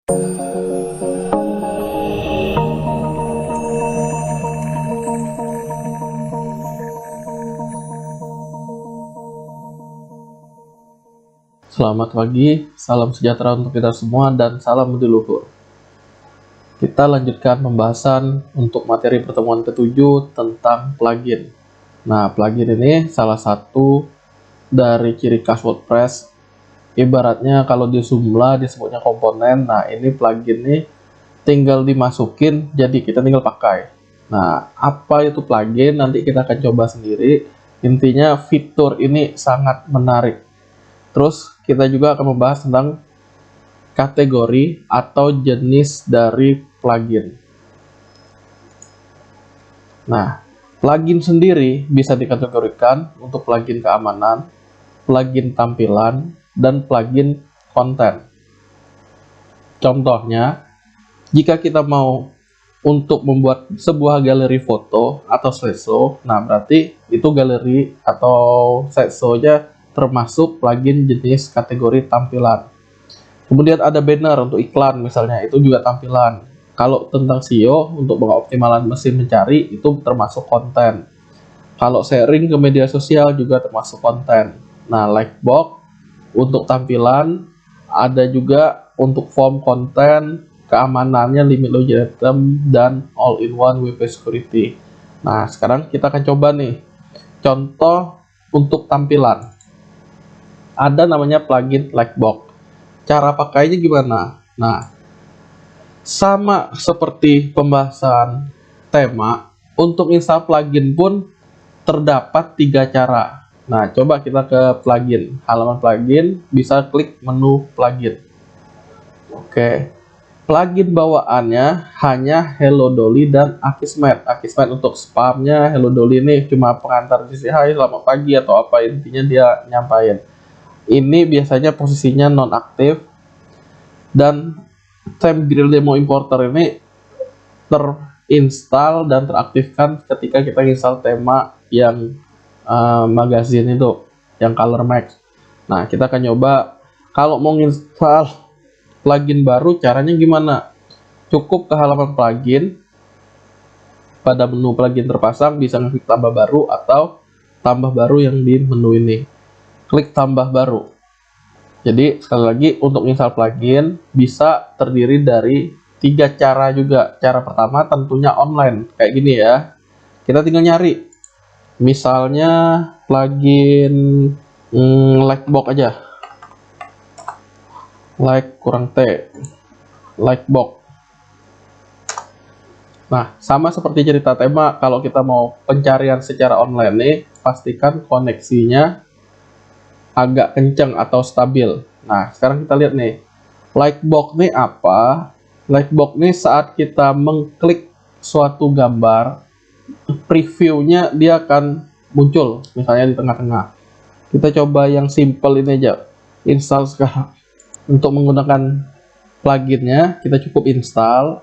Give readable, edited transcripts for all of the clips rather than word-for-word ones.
Selamat pagi, salam sejahtera untuk kita semua, dan salam budi luhur. Kita lanjutkan pembahasan untuk materi pertemuan ke-7 tentang plugin. Nah, plugin ini salah satu dari ciri khas WordPress. Ibaratnya kalau di Joomla disebutnya komponen, nah ini plugin ini tinggal dimasukin, jadi kita tinggal pakai. Nah, apa itu plugin? Nanti kita akan coba sendiri. Intinya fitur ini sangat menarik. Terus kita juga akan membahas tentang kategori atau jenis dari plugin. Nah, plugin sendiri bisa dikategorikan untuk plugin keamanan, plugin tampilan, dan plugin konten. Contohnya, jika kita mau untuk membuat sebuah galeri foto atau slideshow, nah berarti itu galeri atau slideshow-nya termasuk plugin jenis kategori tampilan. Kemudian ada banner untuk iklan misalnya, itu juga tampilan. Kalau tentang SEO untuk pengoptimalan mesin mencari itu termasuk konten. Kalau sharing ke media sosial juga termasuk konten. Nah, Likebox untuk tampilan, ada juga untuk form konten, keamanannya, limit login item, dan all-in-one WP security. Nah, sekarang kita akan coba nih contoh untuk tampilan. Ada namanya plugin Likebox. Cara pakainya gimana? Nah, sama seperti pembahasan tema, untuk install plugin pun terdapat 3 cara. Nah, coba kita ke plugin. Halaman plugin, bisa klik menu plugin. Oke. Plugin bawaannya hanya Hello Dolly dan Akismet. Akismet untuk spamnya, Hello Dolly ini cuma pengantar sisi hai, selamat pagi atau apa, intinya dia nyampain. Ini biasanya posisinya nonaktif, dan Theme Grill Demo Importer ini terinstall dan teraktifkan ketika kita install tema yang magazine itu, yang Color Max. Nah, kita akan coba kalau mau install plugin baru, caranya gimana? Cukup ke halaman plugin, pada menu plugin terpasang bisa ngeklik tambah baru atau tambah baru yang di menu ini. Klik tambah baru. Jadi sekali lagi, untuk install plugin bisa terdiri dari 3 cara juga. Cara pertama tentunya online, kayak gini ya. Kita tinggal nyari, misalnya plugin Likebox aja, like kurang T, Likebox. Nah, sama seperti cerita tema, kalau kita mau pencarian secara online nih, pastikan koneksinya agak kencang atau stabil. Nah, sekarang kita lihat nih, Likebox nih apa? Likebox nih saat kita mengklik suatu gambar, previewnya dia akan muncul, misalnya di tengah-tengah. Kita coba yang simple ini aja, install sekarang. Untuk menggunakan pluginnya, kita cukup install,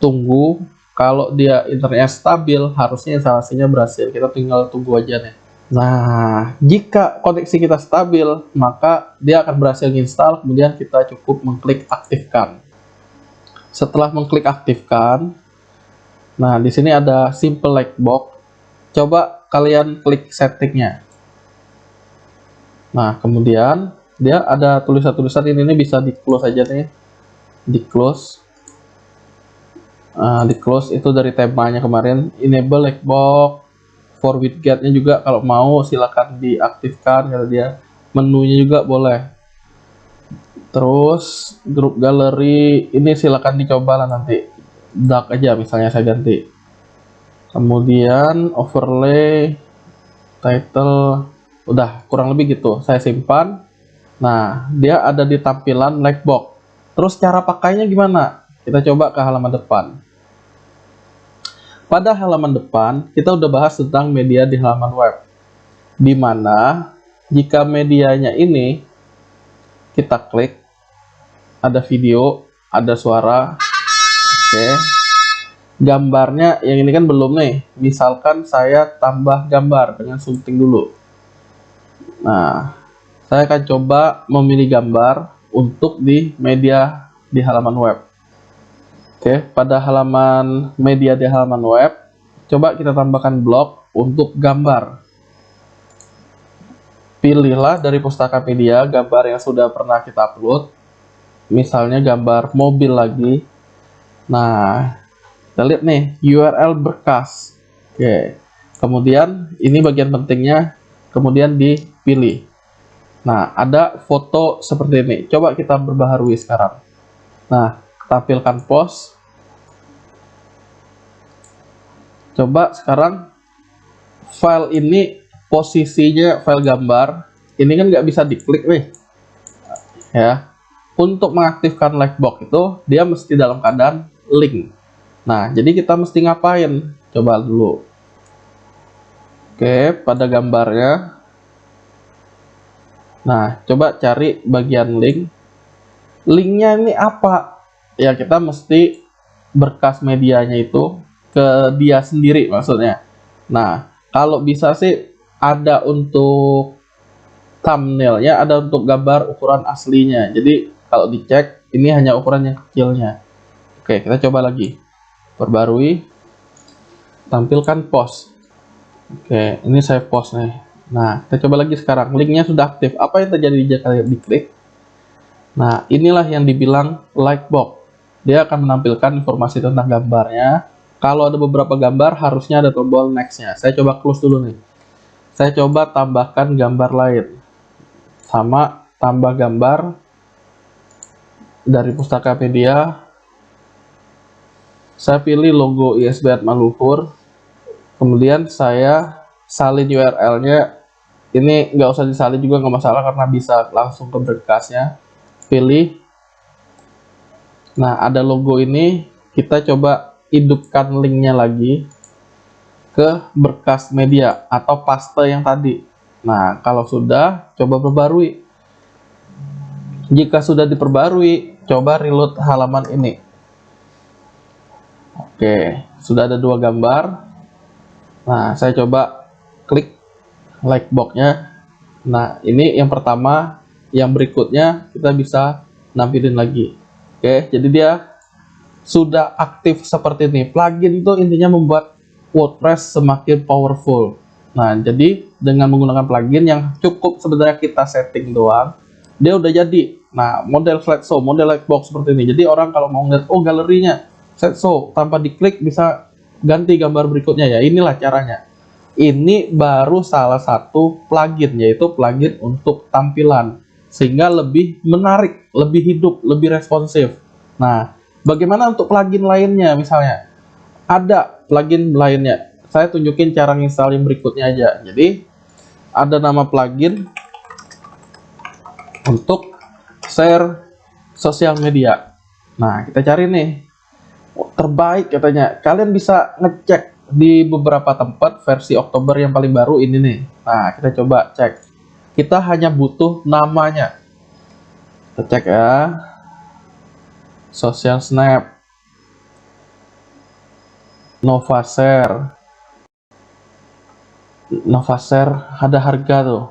tunggu. Kalau dia internetnya stabil, harusnya instalasinya berhasil. Kita tinggal tunggu aja nih. Nah, jika koneksi kita stabil, maka dia akan berhasil install. Kemudian kita cukup mengklik aktifkan. Setelah mengklik aktifkan, nah di sini ada simple Likebox. Coba kalian klik settingnya. Nah, kemudian dia ada tulisan-tulisan ini bisa di close aja nih, di close. Di close itu dari temanya kemarin. Enable Likebox for widget-nya juga kalau mau silakan diaktifkan, kata dia. Menunya juga boleh. Terus grup galeri ini silakan dicoba lah nanti. Dark aja misalnya saya ganti. Kemudian overlay, title, udah kurang lebih gitu. Saya simpan. Nah, dia ada di tampilan Likebox. Terus cara pakainya gimana? Kita coba ke halaman depan. Pada halaman depan, kita udah bahas tentang media di halaman web. Di mana jika medianya ini kita klik, ada video, ada suara, oke. Gambarnya yang ini kan belum nih. Misalkan saya tambah gambar dengan syuting dulu. Nah, saya akan coba memilih gambar untuk di media di halaman web. Oke, pada halaman media di halaman web, coba kita tambahkan blok untuk gambar. Pilihlah dari pustaka media gambar yang sudah pernah kita upload, misalnya gambar mobil lagi. Nah, kita lihat nih, URL berkas. Oke, kemudian ini bagian pentingnya, kemudian dipilih. Nah, ada foto seperti ini. Coba kita perbaharui sekarang. Nah, tampilkan pos. Coba sekarang file ini posisinya file gambar. Ini kan nggak bisa diklik nih. Ya, untuk mengaktifkan Lightbox itu dia mesti dalam keadaan link. Nah, jadi kita mesti ngapain? Coba dulu. Oke, pada gambarnya. Nah, coba cari bagian link. Linknya ini apa? Ya, kita mesti berkas medianya itu ke dia sendiri maksudnya. Nah, kalau bisa sih ada untuk thumbnailnya, ada untuk gambar ukuran aslinya. Jadi kalau dicek ini hanya ukuran yang kecilnya. Oke, kita coba lagi. Perbarui. Tampilkan post. Oke, ini saya post nih. Nah, kita coba lagi sekarang. Linknya sudah aktif. Apa yang terjadi jika diklik? Nah, inilah yang dibilang Lightbox. Dia akan menampilkan informasi tentang gambarnya. Kalau ada beberapa gambar, harusnya ada tombol next-nya. Saya coba close dulu nih. Saya coba tambahkan gambar lain. Sama, tambah gambar dari pustaka media. Saya pilih logo ISBN Maluhur. Kemudian saya salin URL-nya. Ini nggak usah disalin juga nggak masalah karena bisa langsung ke berkasnya. Pilih. Nah, ada logo ini. Kita coba hidupkan linknya lagi ke berkas media atau paste yang tadi. Nah, kalau sudah, coba perbarui. Jika sudah diperbarui, coba reload halaman ini. Oke, sudah ada dua gambar. Nah, saya coba klik Lightbox-nya. Nah, ini yang pertama. Yang berikutnya kita bisa nampilin lagi. Oke, jadi dia sudah aktif seperti ini. Plugin itu intinya membuat WordPress semakin powerful. Nah, jadi dengan menggunakan plugin yang cukup sebenarnya kita setting doang, dia udah jadi. Nah, model slideshow, model Lightbox seperti ini. Jadi orang kalau mau ngeliat, oh galerinya slideshow, tanpa diklik bisa ganti gambar berikutnya ya. Inilah caranya. Ini baru salah satu plugin, yaitu plugin untuk tampilan. Sehingga lebih menarik, lebih hidup, lebih responsif. Nah, bagaimana untuk plugin lainnya misalnya? Ada plugin lainnya. Saya tunjukin cara install yang berikutnya aja. Jadi, ada nama plugin untuk share sosial media. Nah, kita cari nih. Terbaik katanya. Kalian bisa ngecek di beberapa tempat versi Oktober yang paling baru ini nih. Nah, kita coba cek. Kita hanya butuh namanya. Kita cek ya. Social Snap. Novashare. Novashare ada harga tuh.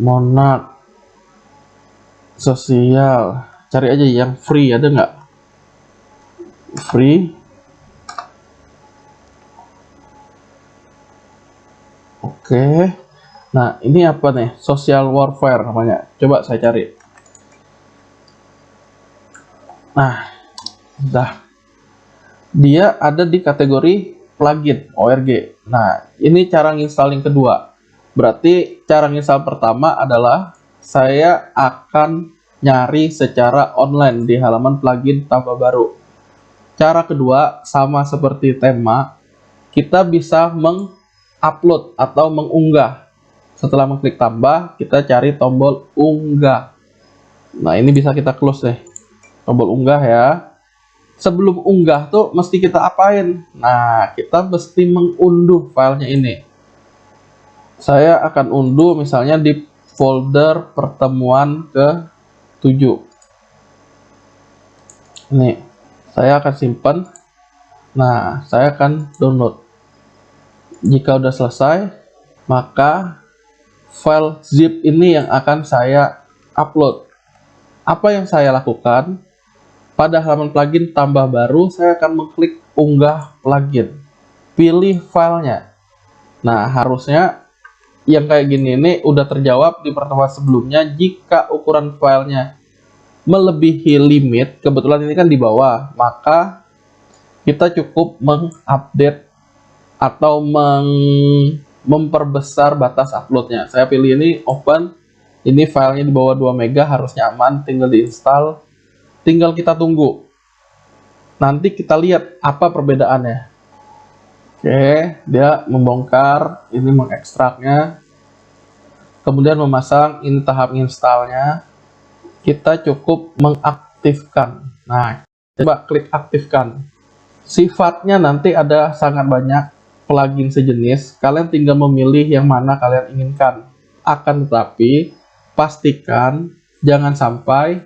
Monarch. Sosial. Cari aja yang free, ada nggak? Free. Oke. Nah, ini apa nih? Social warfare namanya. Coba saya cari. Nah, udah. Dia ada di kategori plugin ORG. Nah, ini cara nginstal yang kedua. Berarti cara nginstal pertama adalah saya akan nyari secara online di halaman plugin tambah baru. Cara kedua sama seperti tema, kita bisa mengupload atau mengunggah. Setelah mengklik tambah, kita cari tombol unggah. Nah, ini bisa kita close deh. Tombol unggah ya. Sebelum unggah tuh mesti kita apain? Nah, kita mesti mengunduh filenya ini. Saya akan unduh misalnya di folder pertemuan ke-7. Nih, saya akan simpan. Nah, saya akan download. Jika udah selesai, maka file zip ini yang akan saya upload. Apa yang saya lakukan? Pada halaman plugin tambah baru, saya akan mengklik unggah plugin. Pilih filenya. Nah, harusnya yang kayak gini ini udah terjawab di pertemuan sebelumnya. Jika ukuran filenya melebihi limit, kebetulan ini kan di bawah, maka kita cukup mengupdate atau memperbesar batas uploadnya. Saya pilih ini open. Ini filenya di bawah 2 MB, harusnya aman, tinggal diinstal, tinggal kita tunggu. Nanti kita lihat apa perbedaannya. Oke, dia membongkar, ini mengekstraknya, kemudian memasang, ini tahap installnya. Kita cukup mengaktifkan. Nah, coba klik aktifkan. Sifatnya nanti ada sangat banyak plugin sejenis, kalian tinggal memilih yang mana kalian inginkan. Akan tetapi, pastikan jangan sampai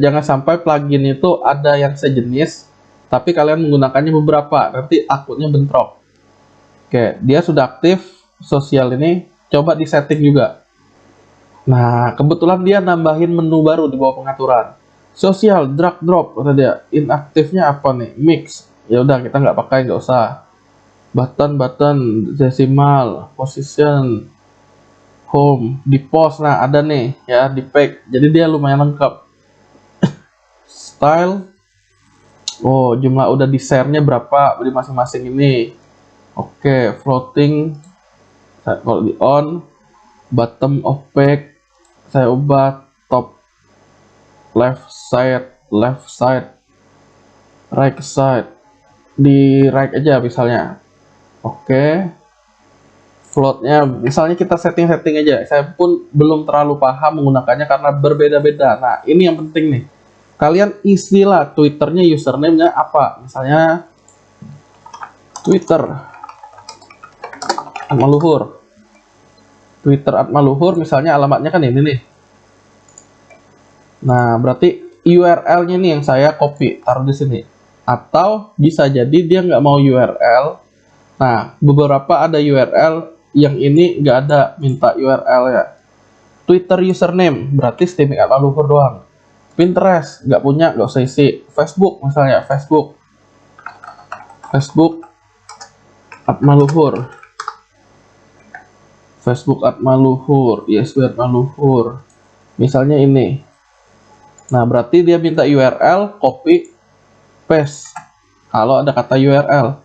jangan sampai plugin itu ada yang sejenis tapi kalian menggunakannya beberapa, nanti akunnya bentrok. Oke, dia sudah aktif. Sosial ini coba di setting juga. Nah, kebetulan dia nambahin menu baru di bawah pengaturan. Sosial drag drop kata dia. Inaktifnya apa nih? Mix. Ya udah, kita nggak pakai, nggak usah. Button decimal, position, home, di post. Nah, ada nih ya di pack. Jadi dia lumayan lengkap. Style. Oh, jumlah udah di share-nya berapa di masing-masing ini. Oke, floating. Kalau di on, bottom of pack saya ubah top left side, right side. Di right aja misalnya. Oke. Floatnya misalnya kita setting aja. Saya pun belum terlalu paham menggunakannya karena berbeda-beda. Nah, ini yang penting nih. Kalian isilah Twitternya, username-nya apa. Misalnya Twitter @maluhur. Twitter @maluhur, misalnya alamatnya kan ini nih. Nah, berarti URL-nya nih yang saya copy, taruh di sini. Atau bisa jadi dia nggak mau URL. Nah, beberapa ada URL, yang ini nggak ada, minta URL ya. Twitter username, berarti streaming @maluhur doang. Pinterest nggak punya, nggak usah isi. Facebook misalnya, Facebook @maluhur, Facebook @maluhur, ISB @maluhur. Misalnya ini. Nah, berarti dia minta URL, copy, paste. Kalau ada kata URL,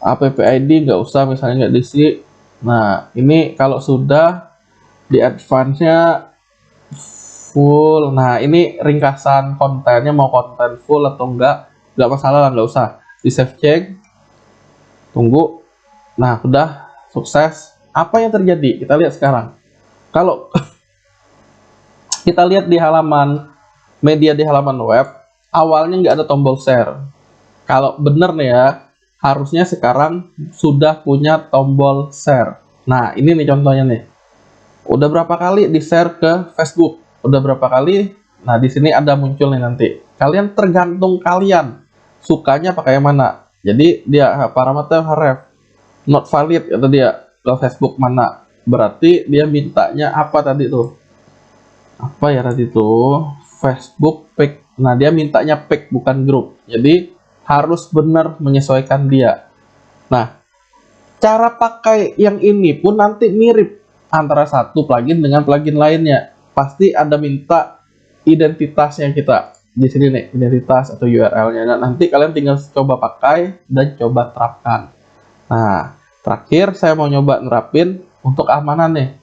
app ID nggak usah, misalnya nggak diisi. Nah, ini kalau sudah di advance-nya full. Nah, ini ringkasan kontennya, mau konten full atau nggak masalah lah, nggak usah. Di save change, tunggu. Nah, udah sukses. Apa yang terjadi? Kita lihat sekarang. Kalau kita lihat di halaman media, di halaman web, awalnya nggak ada tombol share. Kalau bener nih ya, harusnya sekarang sudah punya tombol share. Nah, ini nih contohnya nih. Udah berapa kali di share ke Facebook? Udah berapa kali? Nah, di sini ada muncul nih nanti. Kalian tergantung kalian sukanya pakai yang mana. Jadi dia parameter href not valid kata dia, ke Facebook mana. Berarti dia mintanya apa tadi tuh? Apa ya tadi tuh? Facebook pack. Nah, dia mintanya pack bukan grup. Jadi harus benar menyesuaikan dia. Nah, cara pakai yang ini pun nanti mirip antara satu plugin dengan plugin lainnya. Pasti ada minta identitasnya kita. Di sini nih, identitas atau URL-nya. Nah, nanti kalian tinggal coba pakai dan coba terapkan. Nah, terakhir saya mau nyoba nerapin untuk keamanan nih.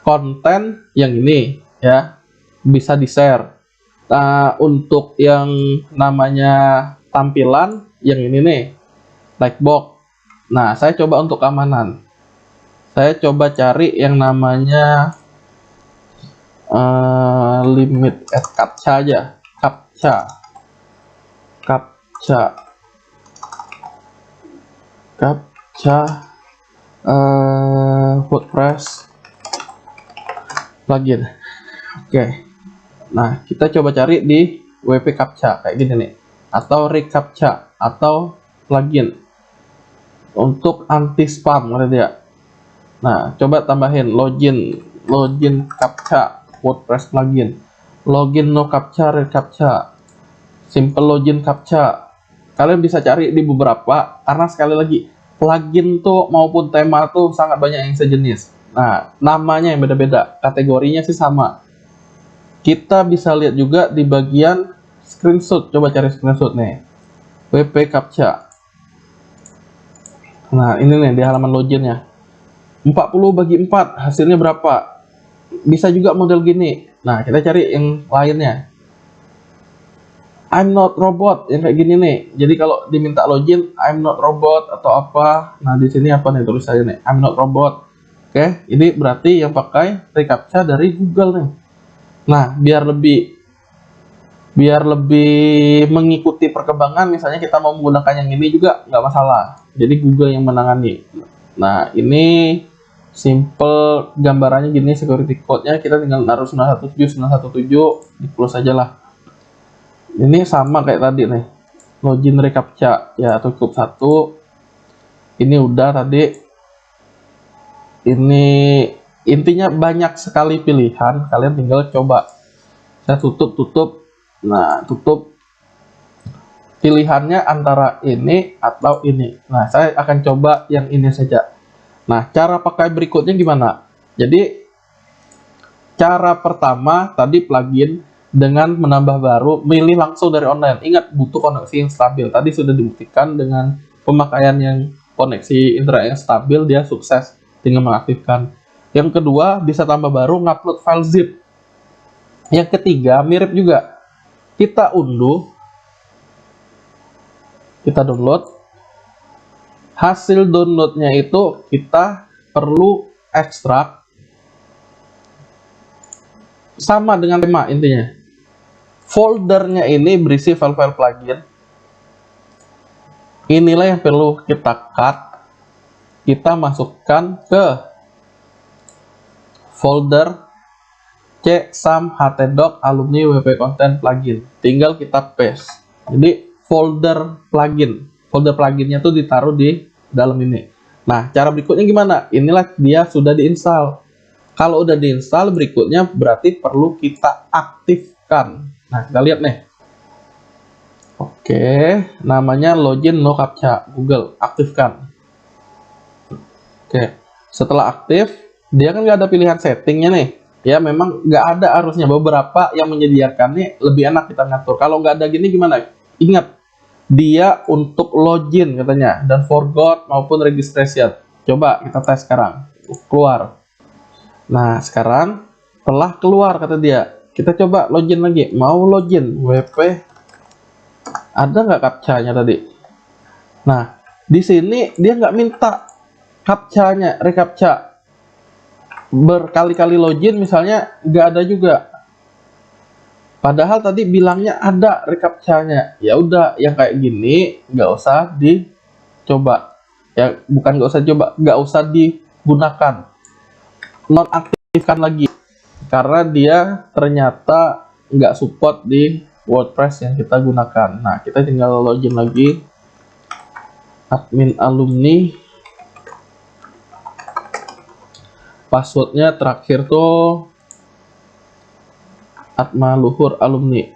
Konten yang ini ya bisa di-share. Nah, untuk yang namanya tampilan yang ini nih, like box. Nah, saya coba untuk keamanan. Saya coba cari yang namanya limit at captcha aja. Captcha WordPress plugin. Oke. Nah, kita coba cari di WP Captcha kayak gini nih, atau reCAPTCHA atau plugin untuk anti spam kata dia. Nah, coba tambahin login CAPTCHA WordPress plugin. login no captcha, reCAPTCHA, simple login captcha. Kalian bisa cari di beberapa, karena sekali lagi plugin tuh maupun tema tuh sangat banyak yang sejenis. Nah, namanya yang beda-beda, kategorinya sih sama. Kita bisa lihat juga di bagian screenshot, coba cari screenshot nih, WP captcha. Nah, ini nih di halaman loginnya, 40 bagi 4 hasilnya berapa. Bisa juga model gini. Nah, kita cari yang lainnya, I'm not robot, yang kayak gini nih. Jadi kalau diminta login I'm not robot atau apa, nah di sini apa nih tulisannya nih, I'm not robot. Oke, ini berarti yang pakai reCAPTCHA dari Google nih. Nah, biar lebih mengikuti perkembangan, misalnya kita mau menggunakan yang ini juga nggak masalah. Jadi Google yang menangani. Nah, ini simple gambarannya gini, security code-nya kita tinggal naruh 917 di close aja lah. Ini sama kayak tadi nih, login reCAPTCHA ya, cukup satu. Ini udah tadi. Ini intinya banyak sekali pilihan, kalian tinggal coba. Saya tutup. Nah, tutup. Pilihannya antara ini atau ini. Nah, saya akan coba yang ini saja. Nah, cara pakai berikutnya gimana? Jadi cara pertama tadi plugin dengan menambah baru, milih langsung dari online. Ingat, butuh koneksi yang stabil. Tadi sudah dibuktikan dengan pemakaian yang koneksi internet yang stabil, dia sukses dengan mengaktifkan. Yang kedua, bisa tambah baru, ngupload file zip. Yang ketiga, mirip juga. Kita unduh, kita download. Hasil downloadnya itu kita perlu ekstrak. Sama dengan tema intinya. Foldernya ini berisi file-file plugin. Inilah yang perlu kita cut. Kita masukkan ke folder c_sam_htdoc alumni wp content plugin. Tinggal kita paste. Jadi folder pluginnya tuh ditaruh di dalam ini. Nah, cara berikutnya gimana? Inilah dia sudah diinstal. Kalau udah diinstal, berikutnya berarti perlu kita aktifkan. Nah, kita lihat nih. Oke, namanya login no captcha Google, aktifkan. Oke, setelah aktif, dia kan nggak ada pilihan settingnya nih. Ya, memang nggak ada harusnya. Beberapa yang menyediakannya lebih enak kita ngatur. Kalau nggak ada gini gimana? Ingat, dia untuk login katanya, dan forgot maupun registration. Coba kita tes sekarang. Keluar. Nah, sekarang telah keluar kata dia. Kita coba login lagi. Mau login WP, ada nggak captcha-nya tadi? Nah, di sini dia nggak minta captcha-nya, reCAPTCHA. Berkali-kali login misalnya nggak ada juga. Padahal tadi bilangnya ada reCAPTCHA-nya. Ya udah, yang kayak gini nggak usah dicoba. Ya, bukan nggak usah coba, nggak usah digunakan. Nonaktifkan lagi, karena dia ternyata nggak support di WordPress yang kita gunakan. Nah, kita tinggal login lagi, admin alumni, passwordnya terakhir tuh Atma Luhur alumni.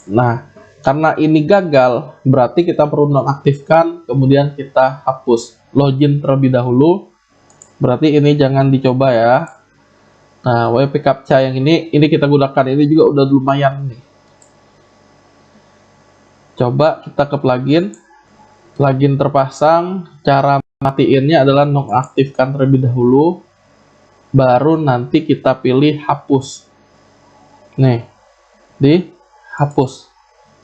Nah, karena ini gagal, berarti kita perlu nonaktifkan, kemudian kita hapus. Login terlebih dahulu. Berarti ini jangan dicoba ya. Nah, WP captcha yang ini kita gunakan. Ini juga udah lumayan nih. Coba kita ke plugin. Plugin terpasang. Cara matiinnya adalah nonaktifkan terlebih dahulu. Baru nanti kita pilih hapus. Nih, dihapus.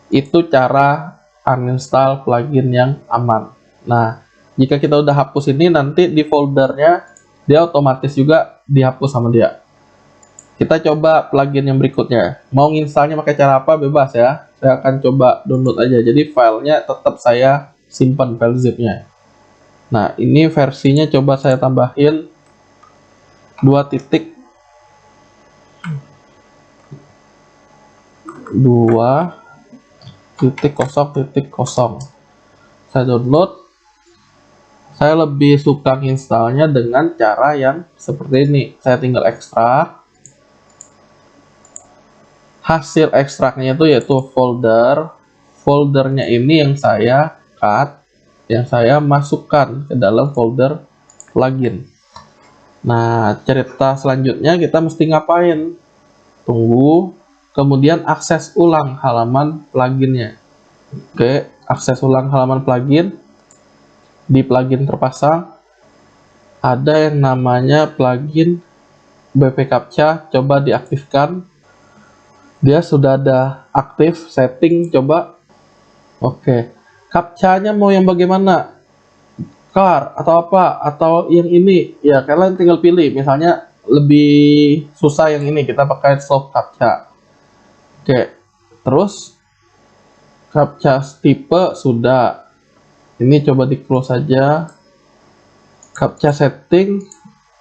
Itu cara uninstall plugin yang aman. Nah, jika kita udah hapus ini, nanti di foldernya dia otomatis juga dihapus sama dia. Kita coba plugin yang berikutnya. Mau installnya pakai cara apa bebas ya. Saya akan coba download aja. Jadi filenya tetap saya simpan, file zipnya. Nah, ini versinya coba saya tambahin 2.0.0. Saya download. Saya lebih suka installnya dengan cara yang seperti ini. Saya tinggal ekstrak. hasil ekstraknya itu yaitu foldernya ini yang saya cut, yang saya masukkan ke dalam folder plugin. Nah, cerita selanjutnya kita mesti ngapain? Tunggu, kemudian akses ulang halaman pluginnya. Oke, akses ulang halaman plugin. Di plugin terpasang ada yang namanya plugin BP Captcha, coba diaktifkan. Dia sudah ada aktif setting, coba. Oke, captcha-nya mau yang bagaimana? Car atau apa? Atau yang ini? Ya, kalian tinggal pilih. Misalnya lebih susah yang ini, kita pakai soft captcha. Oke, terus captcha tipe sudah. Ini coba di close saja. Captcha setting,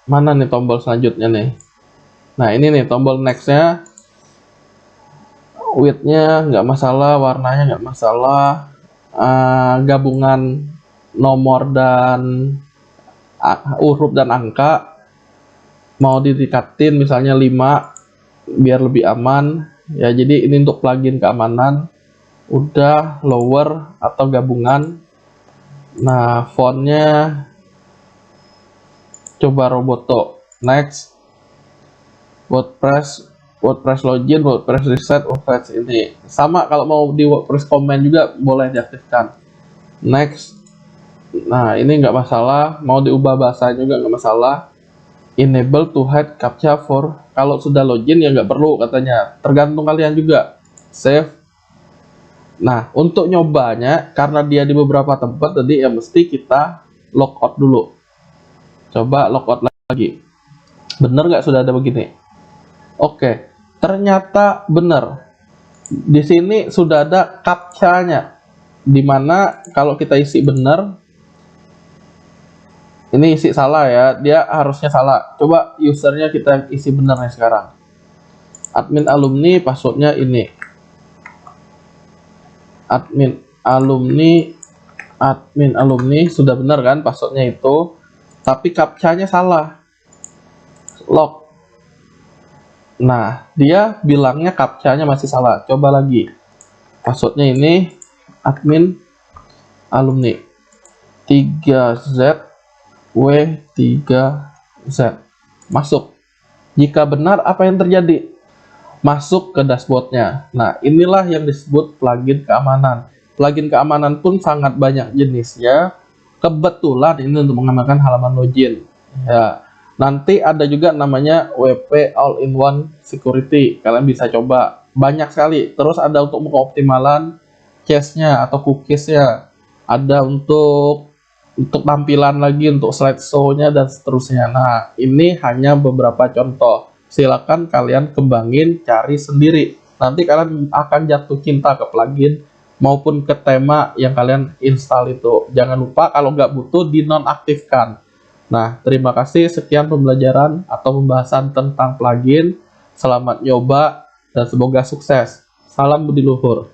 mana nih tombol selanjutnya nih? Nah, ini nih tombol next-nya. Width-nya nggak masalah, warnanya nggak masalah, gabungan nomor dan huruf dan angka mau didekatin misalnya 5 biar lebih aman ya. Jadi ini untuk plugin keamanan, udah lower atau gabungan. Nah, fontnya coba Roboto. Next, WordPress login, WordPress reset, WordPress ini sama. Kalau mau di WordPress comment juga boleh diaktifkan. Next. Nah, ini nggak masalah, mau diubah bahasa juga nggak masalah. Enable to hide captcha for, kalau sudah login ya nggak perlu katanya, tergantung kalian juga. Save. Nah, untuk nyobanya karena dia di beberapa tempat tadi ya mesti kita logout dulu. Coba logout lagi, bener nggak sudah ada begini? Oke, ternyata benar. Di sini sudah ada captcha-nya, dimana kalau kita isi benar, ini isi salah ya, dia harusnya salah. Coba usernya kita isi benar nih sekarang. Admin alumni, passwordnya ini. Admin alumni sudah benar kan passwordnya itu, tapi captcha-nya salah. Log. Nah, dia bilangnya captcha-nya masih salah. Coba lagi. Passwordnya ini admin alumni 3Z W3Z. Masuk. Jika benar, apa yang terjadi? Masuk ke dashboardnya. Nah, inilah yang disebut plugin keamanan. Plugin keamanan pun sangat banyak jenisnya. Kebetulan ini untuk mengamankan halaman login. Ya. Nanti ada juga namanya WP All-in-One Security. Kalian bisa coba. Banyak sekali. Terus ada untuk mengoptimalan cache-nya atau cookies-nya. Ada untuk tampilan lagi, untuk slideshow-nya dan seterusnya. Nah, ini hanya beberapa contoh. Silakan kalian kembangin, cari sendiri. Nanti kalian akan jatuh cinta ke plugin maupun ke tema yang kalian install itu. Jangan lupa kalau nggak butuh dinonaktifkan. Nah, terima kasih. Sekian pembelajaran atau pembahasan tentang plugin. Selamat nyoba dan semoga sukses. Salam budi luhur.